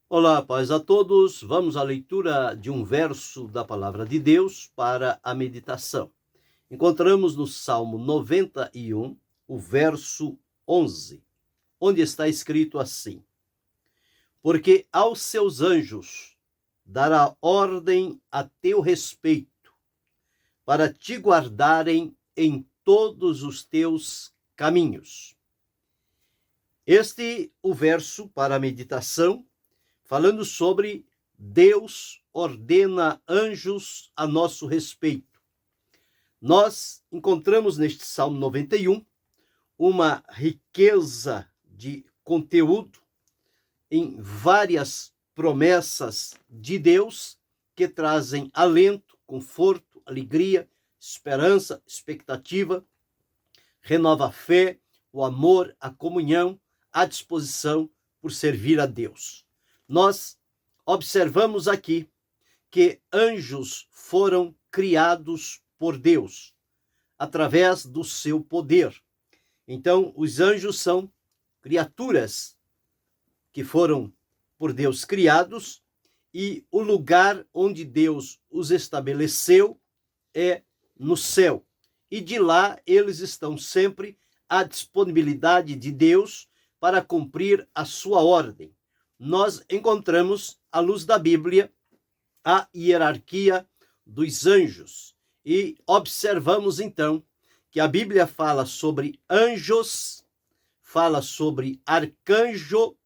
Olá, paz a todos. Vamos à leitura de um verso da palavra de Deus para a meditação. Encontramos no Salmo 91, o verso 11, onde está escrito assim: Porque aos seus anjos dará ordem a teu respeito, para te guardarem em todos os teus caminhos. O verso para a meditação, falando sobre Deus ordena anjos a nosso respeito. Nós encontramos neste Salmo 91 uma riqueza de conteúdo em várias promessas de Deus que trazem alento, conforto, alegria, esperança, expectativa, renova a fé, o amor, a comunhão, a disposição por servir a Deus. Nós observamos aqui que anjos foram criados por Deus através do seu poder. Então, os anjos são criaturas que foram por Deus criados, e o lugar onde Deus os estabeleceu é no céu. E de lá eles estão sempre à disponibilidade de Deus para cumprir a sua ordem. Nós encontramos, à luz da Bíblia, a hierarquia dos anjos. E observamos, então, que a Bíblia fala sobre anjos, fala sobre arcanjo,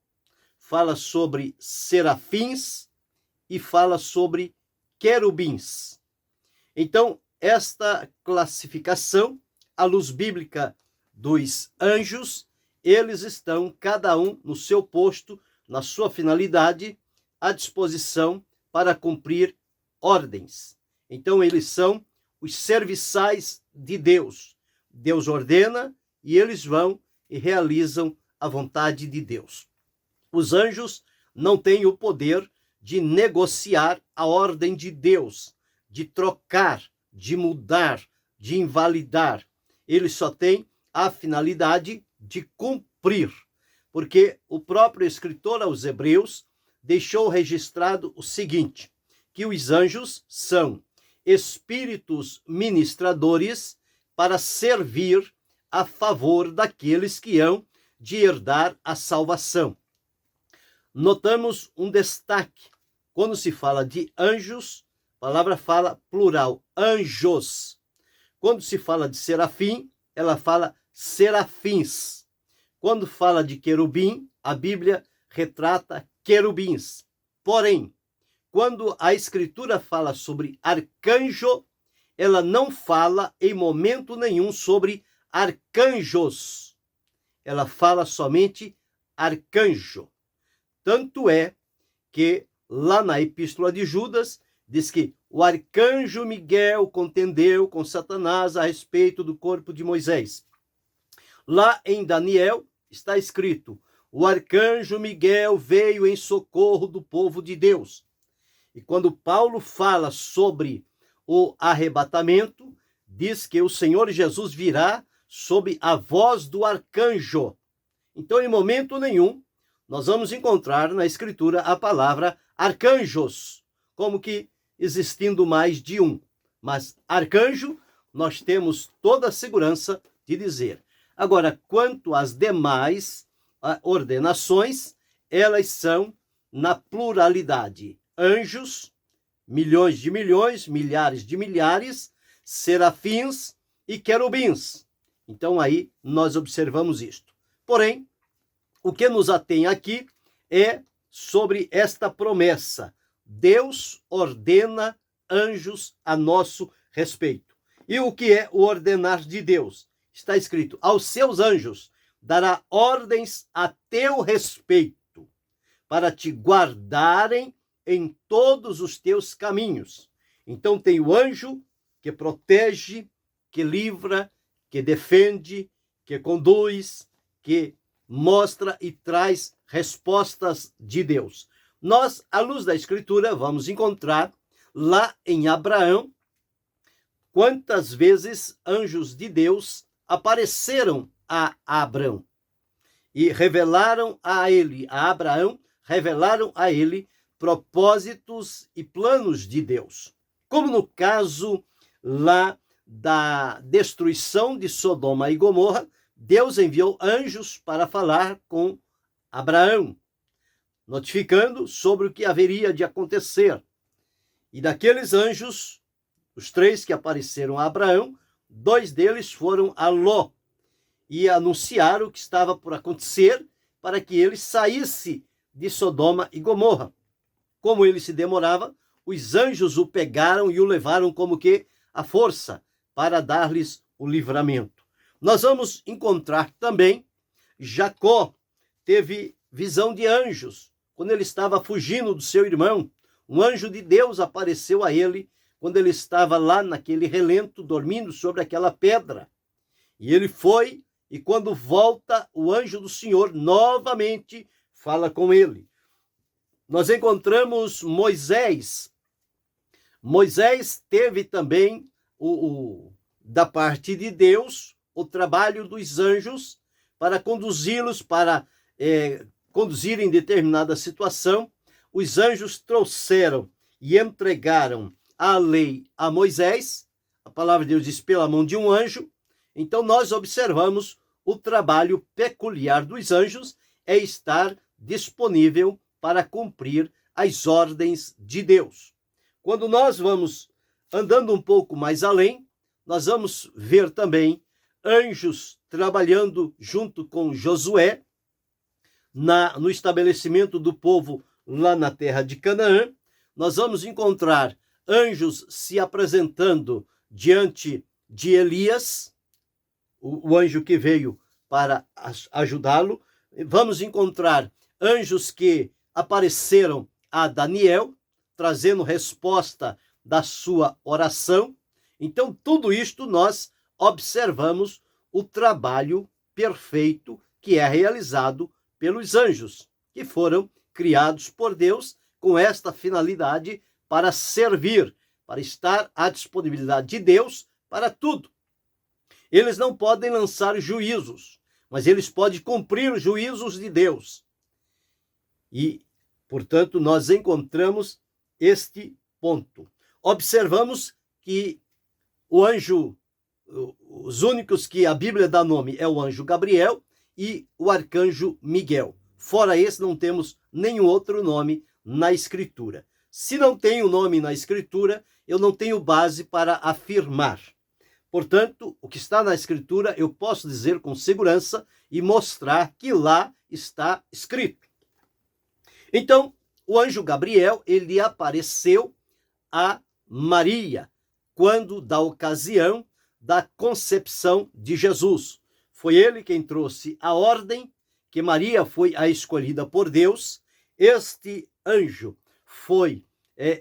fala sobre serafins e fala sobre querubins. Então, esta classificação, à luz bíblica dos anjos, eles estão cada um no seu posto, na sua finalidade, à disposição para cumprir ordens. Então, eles são os serviçais de Deus. Deus ordena e eles vão e realizam a vontade de Deus. Os anjos não têm o poder de negociar a ordem de Deus, de trocar, de mudar, de invalidar. Eles só têm a finalidade de cumprir, porque o próprio escritor aos Hebreus deixou registrado o seguinte, que os anjos são espíritos ministradores para servir a favor daqueles que hão de herdar a salvação. Notamos um destaque. Quando se fala de anjos, a palavra fala plural, anjos. Quando se fala de serafim, ela fala serafins. Quando fala de querubim, a Bíblia retrata querubins. Porém, quando a Escritura fala sobre arcanjo, ela não fala em momento nenhum sobre arcanjos. Ela fala somente arcanjo. Tanto é que lá na Epístola de Judas diz que o arcanjo Miguel contendeu com Satanás a respeito do corpo de Moisés. Lá em Daniel está escrito: o arcanjo Miguel veio em socorro do povo de Deus. E quando Paulo fala sobre o arrebatamento, diz que o Senhor Jesus virá sob a voz do arcanjo. Então, em momento nenhum, nós vamos encontrar na Escritura a palavra arcanjos, como que existindo mais de um. Mas arcanjo, nós temos toda a segurança de dizer. Agora, quanto às demais ordenações, elas são na pluralidade. Anjos, milhões de milhões, milhares de milhares, serafins e querubins. Então, aí nós observamos isto. Porém, o que nos atém aqui é sobre esta promessa. Deus ordena anjos a nosso respeito. E o que é o ordenar de Deus? Está escrito: aos seus anjos dará ordens a teu respeito, para te guardarem em todos os teus caminhos. Então tem o anjo que protege, que livra, que defende, que conduz, que mostra e traz respostas de Deus. Nós, à luz da Escritura, vamos encontrar lá em Abraão quantas vezes anjos de Deus apareceram a Abraão e revelaram a ele, a Abraão, revelaram a ele propósitos e planos de Deus. Como no caso lá da destruição de Sodoma e Gomorra, Deus enviou anjos para falar com Abraão, notificando sobre o que haveria de acontecer. E daqueles anjos, os 3 que apareceram a Abraão, 2 deles foram a Ló e anunciaram o que estava por acontecer para que ele saísse de Sodoma e Gomorra. Como ele se demorava, os anjos o pegaram e o levaram como que à força para dar-lhes o livramento. Nós vamos encontrar também Jacó teve visão de anjos quando ele estava fugindo do seu irmão. Um anjo de Deus apareceu a ele quando ele estava lá naquele relento, dormindo sobre aquela pedra. E ele foi, e quando volta, o anjo do Senhor novamente fala com ele. Nós encontramos Moisés. Moisés teve também, da parte de Deus, o trabalho dos anjos para conduzi-los, para conduzir em determinada situação. Os anjos trouxeram e entregaram a lei a Moisés. A palavra de Deus diz pela mão de um anjo. Então nós observamos o trabalho peculiar dos anjos é estar disponível para cumprir as ordens de Deus. Quando nós vamos andando um pouco mais além, nós vamos ver também anjos trabalhando junto com Josué no estabelecimento do povo lá na terra de Canaã. Nós vamos encontrar anjos se apresentando diante de Elias, o anjo que veio para ajudá-lo. Vamos encontrar anjos que apareceram a Daniel, trazendo resposta da sua oração. Então, tudo isto nós observamos o trabalho perfeito que é realizado pelos anjos, que foram criados por Deus com esta finalidade para servir, para estar à disponibilidade de Deus para tudo. Eles não podem lançar juízos, mas eles podem cumprir os juízos de Deus. E, portanto, nós encontramos este ponto. Observamos que o anjo, os únicos que a Bíblia dá nome é o anjo Gabriel e o arcanjo Miguel. Fora esse, não temos nenhum outro nome na Escritura. Se não tem o nome na Escritura, eu não tenho base para afirmar. Portanto, o que está na Escritura, eu posso dizer com segurança e mostrar que lá está escrito. Então, o anjo Gabriel, ele apareceu a Maria, quando da ocasião da concepção de Jesus. Foi ele quem trouxe a ordem, que Maria foi a escolhida por Deus. Este anjo foi,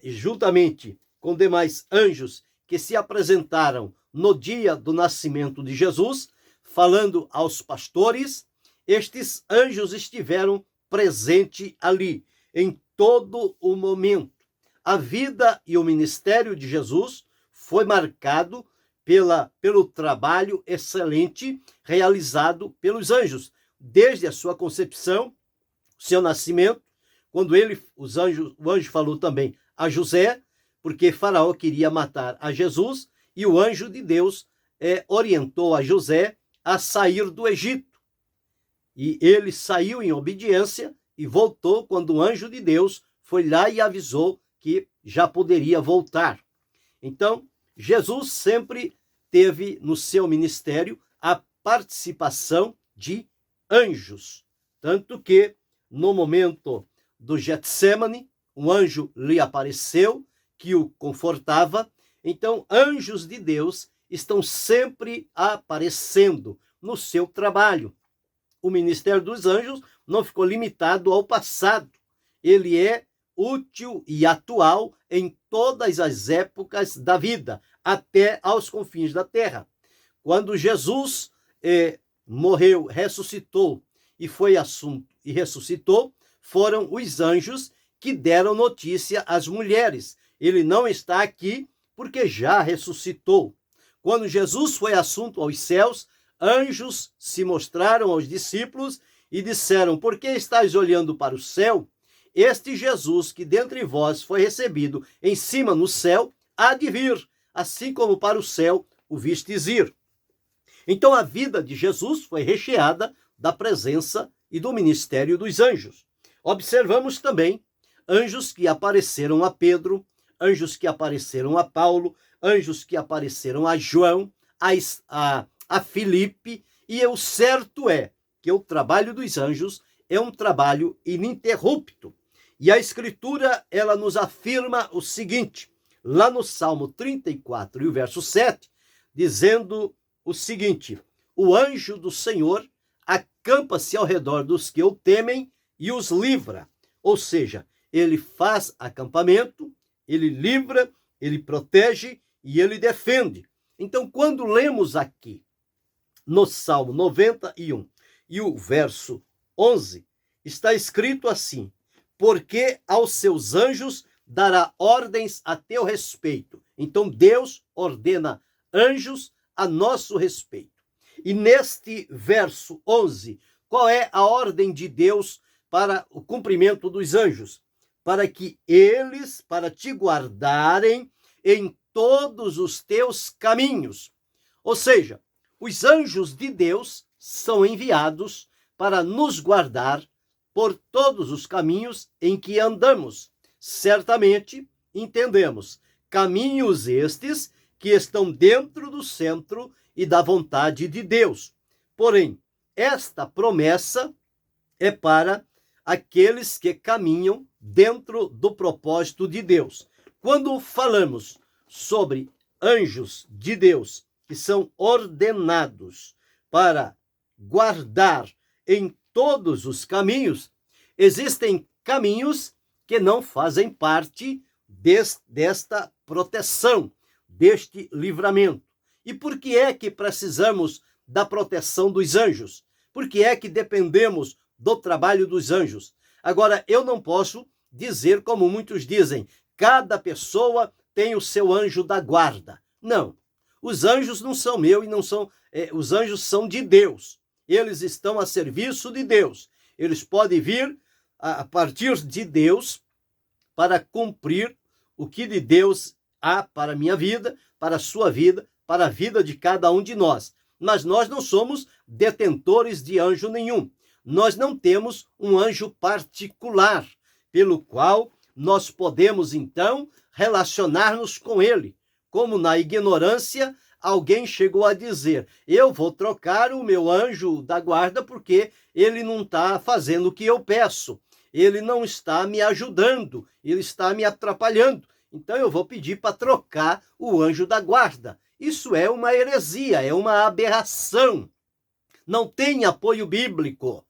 juntamente com demais anjos que se apresentaram no dia do nascimento de Jesus, falando aos pastores. Estes anjos estiveram presentes ali, em todo o momento. A vida e o ministério de Jesus foi marcado pelo trabalho excelente realizado pelos anjos, desde a sua concepção, seu nascimento, quando o anjo falou também a José, porque Faraó queria matar a Jesus, e o anjo de Deus orientou a José a sair do Egito. E ele saiu em obediência e voltou quando o anjo de Deus foi lá e avisou que já poderia voltar. Então, Jesus sempre teve no seu ministério a participação de anjos. Tanto que, no momento do Getsêmani, um anjo lhe apareceu, que o confortava. Então, anjos de Deus estão sempre aparecendo no seu trabalho. O ministério dos anjos não ficou limitado ao passado. Ele é útil e atual em todas as épocas da vida, até aos confins da terra. Quando Jesus morreu, ressuscitou e foi assunto e ressuscitou, foram os anjos que deram notícia às mulheres. Ele não está aqui porque já ressuscitou. Quando Jesus foi assunto aos céus, anjos se mostraram aos discípulos e disseram: por que estáis olhando para o céu? este Jesus que dentre vós foi recebido em cima no céu, há de vir, assim como para o céu o vistes ir. Então a vida de Jesus foi recheada da presença e do ministério dos anjos. Observamos também anjos que apareceram a Pedro, anjos que apareceram a Paulo, anjos que apareceram a João, a Filipe, e o certo é que o trabalho dos anjos é um trabalho ininterrupto. E a Escritura, ela nos afirma o seguinte, lá no Salmo 34 e o verso 7, dizendo o seguinte: o anjo do Senhor acampa-se ao redor dos que o temem e os livra. Ou seja, ele faz acampamento, ele livra, ele protege e ele defende. Então, quando lemos aqui no Salmo 91 e o verso 11, está escrito assim: porque aos seus anjos dará ordens a teu respeito. Então, Deus ordena anjos a nosso respeito. E neste verso 11, qual é a ordem de Deus para o cumprimento dos anjos? Para que eles, para te guardarem em todos os teus caminhos. Ou seja, os anjos de Deus são enviados para nos guardar por todos os caminhos em que andamos. Certamente entendemos caminhos estes que estão dentro do centro e da vontade de Deus. Porém, esta promessa é para aqueles que caminham dentro do propósito de Deus. Quando falamos sobre anjos de Deus que são ordenados para guardar em todos os caminhos, existem caminhos que não fazem parte desta proteção, deste livramento. E por que é que precisamos da proteção dos anjos? Por que é que dependemos do trabalho dos anjos? Agora, eu não posso dizer, como muitos dizem, cada pessoa tem o seu anjo da guarda. Não, os anjos não são meus e não são, os anjos são de Deus. Eles estão a serviço de Deus. Eles podem vir a partir de Deus para cumprir o que de Deus há para a minha vida, para a sua vida, para a vida de cada um de nós. Mas nós não somos detentores de anjo nenhum. Nós não temos um anjo particular, pelo qual nós podemos, então, relacionar-nos com ele. Como na ignorância, alguém chegou a dizer: eu vou trocar o meu anjo da guarda porque ele não está fazendo o que eu peço. Ele não está me ajudando, ele está me atrapalhando. Então eu vou pedir para trocar o anjo da guarda. Isso é uma heresia, é uma aberração. Não tem apoio bíblico.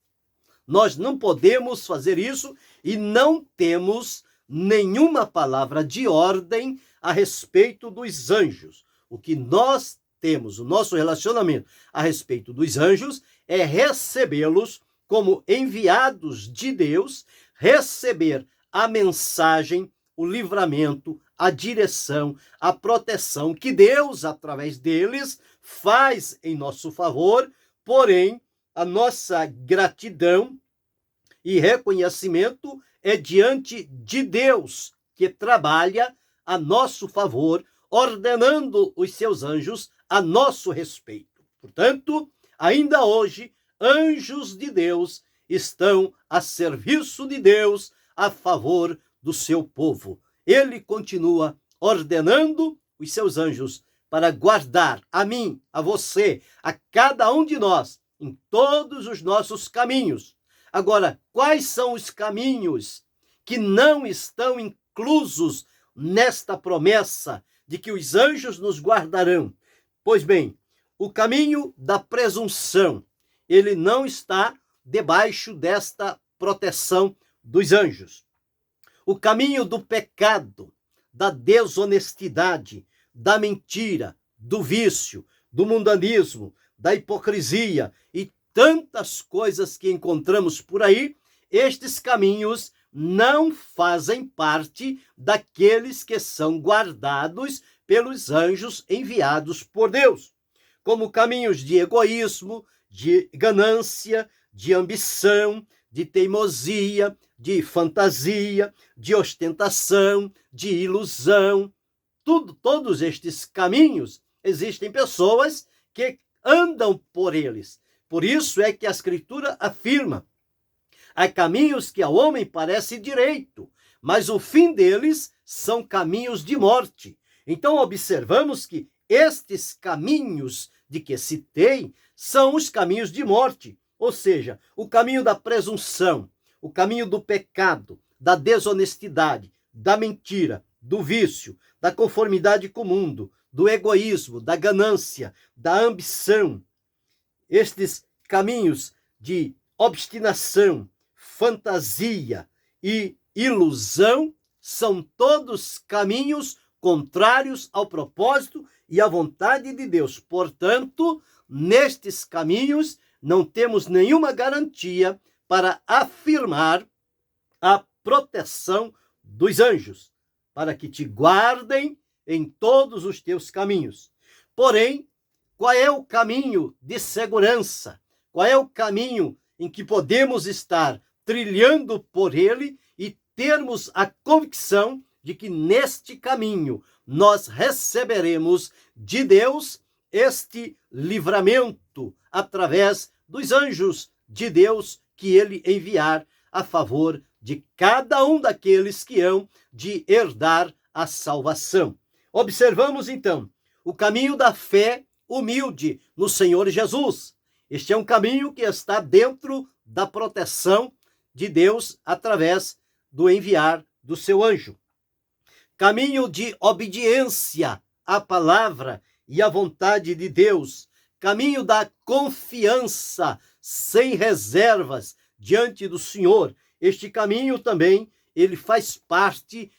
Nós não podemos fazer isso e não temos nenhuma palavra de ordem a respeito dos anjos. O que nós temos, o nosso relacionamento a respeito dos anjos é recebê-los como enviados de Deus, receber a mensagem, o livramento, a direção, a proteção que Deus, através deles, faz em nosso favor. Porém, a nossa gratidão e reconhecimento é diante de Deus, que trabalha a nosso favor, ordenando os seus anjos a nosso respeito. Portanto, ainda hoje, anjos de Deus estão a serviço de Deus, a favor do seu povo. Ele continua ordenando os seus anjos para guardar a mim, a você, a cada um de nós, em todos os nossos caminhos. Agora, quais são os caminhos que não estão inclusos nesta promessa de que os anjos nos guardarão? Pois bem, o caminho da presunção, ele não está debaixo desta proteção dos anjos. O caminho do pecado, da desonestidade, da mentira, do vício, do mundanismo, da hipocrisia e tantas coisas que encontramos por aí, estes caminhos não fazem parte daqueles que são guardados pelos anjos enviados por Deus, como caminhos de egoísmo, de ganância, de ambição, de teimosia, de fantasia, de ostentação, de ilusão. Todos estes caminhos, existem pessoas que andam por eles. Por isso é que a Escritura afirma: há caminhos que ao homem parece direito, mas o fim deles são caminhos de morte. Então observamos que estes caminhos de que citei são os caminhos de morte, ou seja, o caminho da presunção, o caminho do pecado, da desonestidade, da mentira, do vício, da conformidade com o mundo, do egoísmo, da ganância, da ambição. Estes caminhos de obstinação, fantasia e ilusão são todos caminhos contrários ao propósito e à vontade de Deus. Portanto, nestes caminhos não temos nenhuma garantia para afirmar a proteção dos anjos, para que te guardem em todos os teus caminhos. Porém, qual é o caminho de segurança? Qual é o caminho em que podemos estar trilhando por ele e termos a convicção de que neste caminho nós receberemos de Deus este livramento através dos anjos de Deus que ele enviar a favor de cada um daqueles que hão de herdar a salvação. Observamos então o caminho da fé humilde no Senhor Jesus. Este é um caminho que está dentro da proteção de Deus através do enviar do seu anjo. Caminho de obediência à palavra e à vontade de Deus. Caminho da confiança sem reservas diante do Senhor. Este caminho também, ele faz parte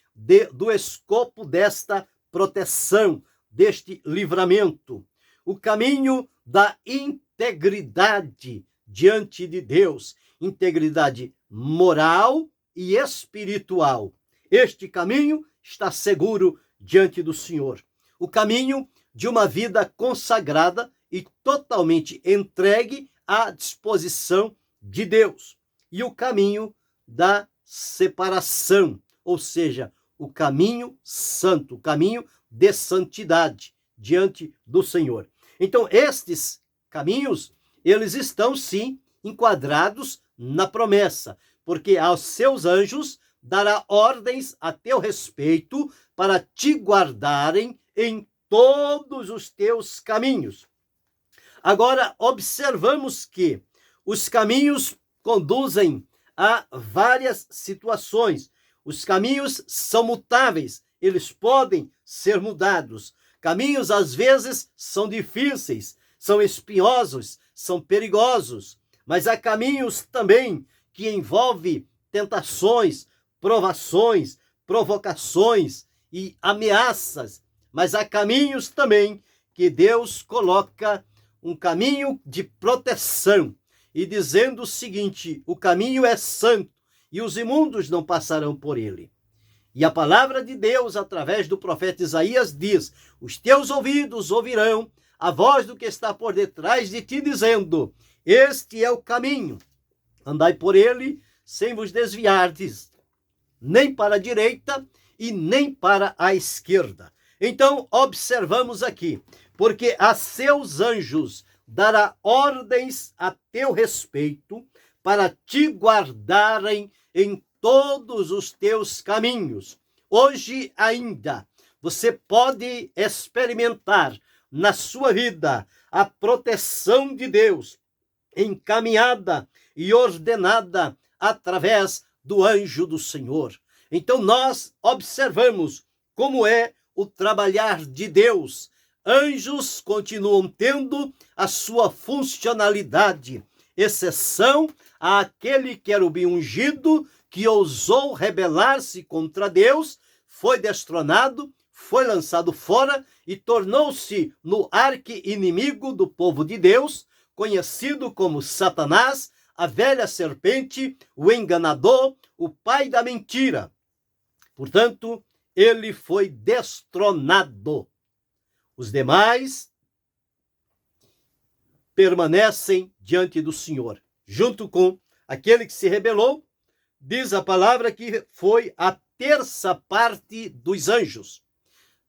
do escopo desta proteção, deste livramento. O caminho da integridade diante de Deus, integridade moral e espiritual. Este caminho está seguro diante do Senhor. O caminho de uma vida consagrada e totalmente entregue à disposição de Deus. E o caminho da separação, ou seja, o caminho santo, o caminho de santidade diante do Senhor. Então, estes caminhos, eles estão sim enquadrados na promessa, porque aos seus anjos dará ordens a teu respeito para te guardarem em todos os teus caminhos. Agora, observamos que os caminhos conduzem a várias situações. Os caminhos são mutáveis, eles podem ser mudados. Caminhos, às vezes, são difíceis, são espinhosos, são perigosos, mas há caminhos também que envolvem tentações, provações, provocações e ameaças, mas há caminhos também que Deus coloca um caminho de proteção e dizendo o seguinte: o caminho é santo e os imundos não passarão por ele. E a palavra de Deus, através do profeta Isaías, diz: os teus ouvidos ouvirão a voz do que está por detrás de ti, dizendo: este é o caminho, andai por ele, sem vos desviardes, nem para a direita e nem para a esquerda. Então, observamos aqui, porque a seus anjos dará ordens a teu respeito para te guardarem em todos os teus caminhos. Hoje ainda você pode experimentar na sua vida a proteção de Deus encaminhada e ordenada através do anjo do Senhor. Então nós observamos como é o trabalhar de Deus. Anjos continuam tendo a sua funcionalidade, exceção àquele querubim ungido que ousou rebelar-se contra Deus, foi destronado, foi lançado fora e tornou-se no arqui-inimigo do povo de Deus, conhecido como Satanás, a velha serpente, o enganador, o pai da mentira. Portanto, ele foi destronado. Os demais permanecem diante do Senhor, junto com Aquele que se rebelou, diz a palavra que foi a terça parte dos anjos.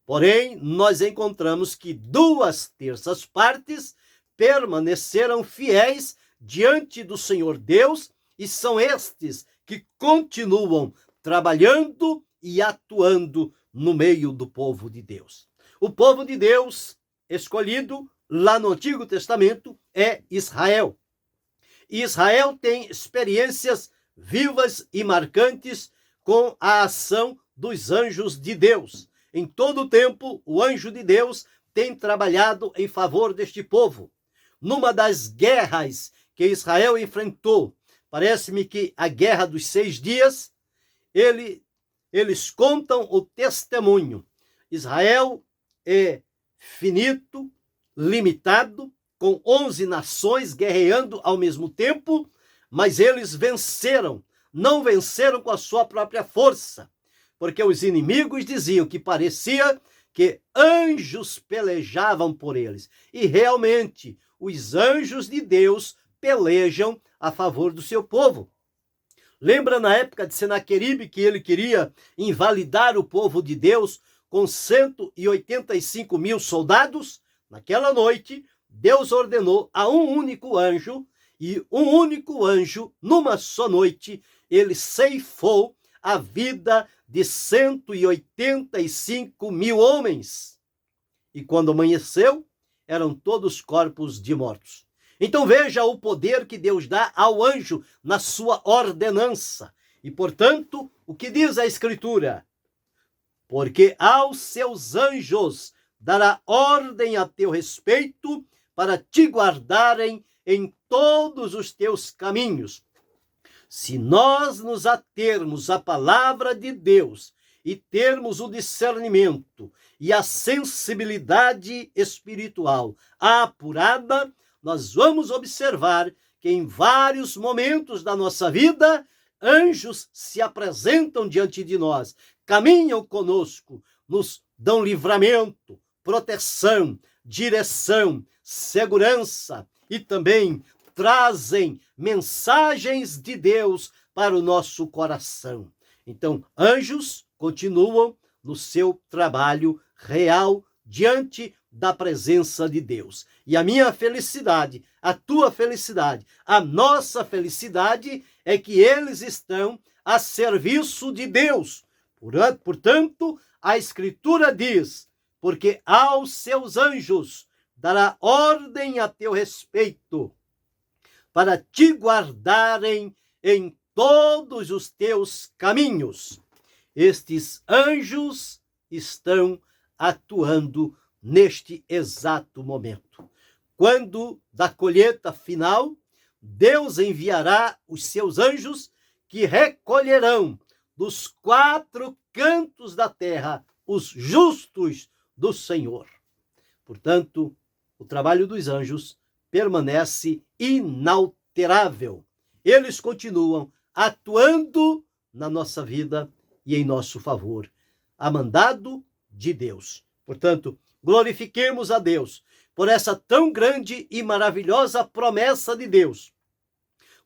Porém, nós encontramos que 2/3 partes permaneceram fiéis diante do Senhor Deus, e são estes que continuam trabalhando e atuando no meio do povo de Deus. O povo de Deus escolhido lá no Antigo Testamento é Israel. E Israel tem experiências vivas e marcantes com a ação dos anjos de Deus. Em todo o tempo, o anjo de Deus tem trabalhado em favor deste povo. Numa das guerras que Israel enfrentou, parece-me que a Guerra dos 6 Dias, eles contam o testemunho. Israel é finito, limitado, com 11 nações guerreando ao mesmo tempo, mas eles venceram. Não venceram com a sua própria força, porque os inimigos diziam que parecia que anjos pelejavam por eles. E realmente, os anjos de Deus pelejam a favor do seu povo. Lembra na época de Senaqueribe que ele queria invalidar o povo de Deus com 185 mil soldados? Naquela noite, Deus ordenou a um único anjo, e um único anjo, numa só noite, ele ceifou a vida de 185 mil homens. E quando amanheceu, eram todos corpos de mortos. Então veja o poder que Deus dá ao anjo na sua ordenança. E, portanto, o que diz a Escritura? Porque aos seus anjos dará ordem a teu respeito para te guardarem em todos os teus caminhos. Se nós nos atermos à palavra de Deus e termos o discernimento e a sensibilidade espiritual apurada, nós vamos observar que em vários momentos da nossa vida, anjos se apresentam diante de nós, caminham conosco, nos dão livramento, proteção, direção, segurança e também trazem mensagens de Deus para o nosso coração. Então, anjos continuam no seu trabalho real diante da presença de Deus. E a minha felicidade, a tua felicidade, a nossa felicidade é que eles estão a serviço de Deus. Portanto, a Escritura diz: porque aos seus anjos dará ordem a teu respeito, para te guardarem em todos os teus caminhos. Estes anjos estão atuando neste exato momento. Quando da colheita final, Deus enviará os seus anjos que recolherão dos 4 cantos da terra os justos do Senhor. Portanto, o trabalho dos anjos permanece inalterável. Eles continuam atuando na nossa vida e em nosso favor, a mandado de Deus. Portanto, glorifiquemos a Deus por essa tão grande e maravilhosa promessa de Deus,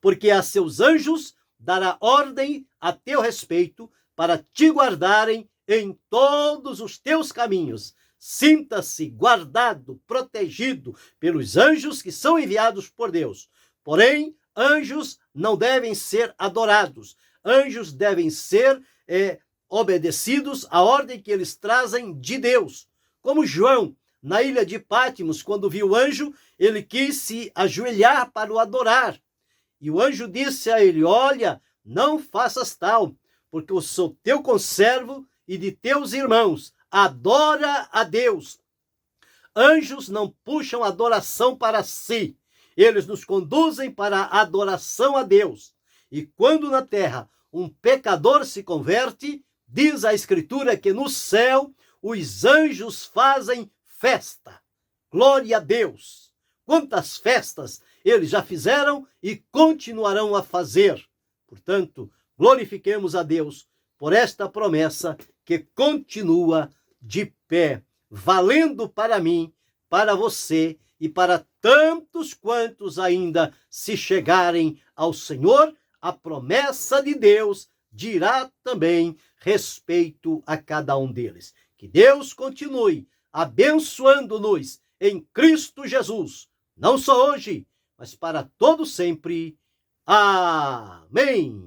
porque a seus anjos dará ordem a teu respeito para te guardarem em todos os teus caminhos. Sinta-se guardado, protegido pelos anjos que são enviados por Deus. Porém, anjos não devem ser adorados. Anjos devem ser obedecidos à ordem que eles trazem de Deus. Como João, na ilha de Pátimos, quando viu o anjo, ele quis se ajoelhar para o adorar. E o anjo disse a ele: olha, não faças tal, porque eu sou teu conservo e de teus irmãos. Adora a Deus. Anjos não puxam adoração para si. Eles nos conduzem para a adoração a Deus. E quando na terra um pecador se converte, diz a Escritura que no céu os anjos fazem festa. Glória a Deus! Quantas festas eles já fizeram e continuarão a fazer. Portanto, glorifiquemos a Deus por esta promessa que continua de pé, valendo para mim, para você e para tantos quantos ainda se chegarem ao Senhor a promessa de Deus dirá também respeito a cada um deles. Que Deus continue abençoando-nos em Cristo Jesus, não só hoje, mas para todo sempre. Amém.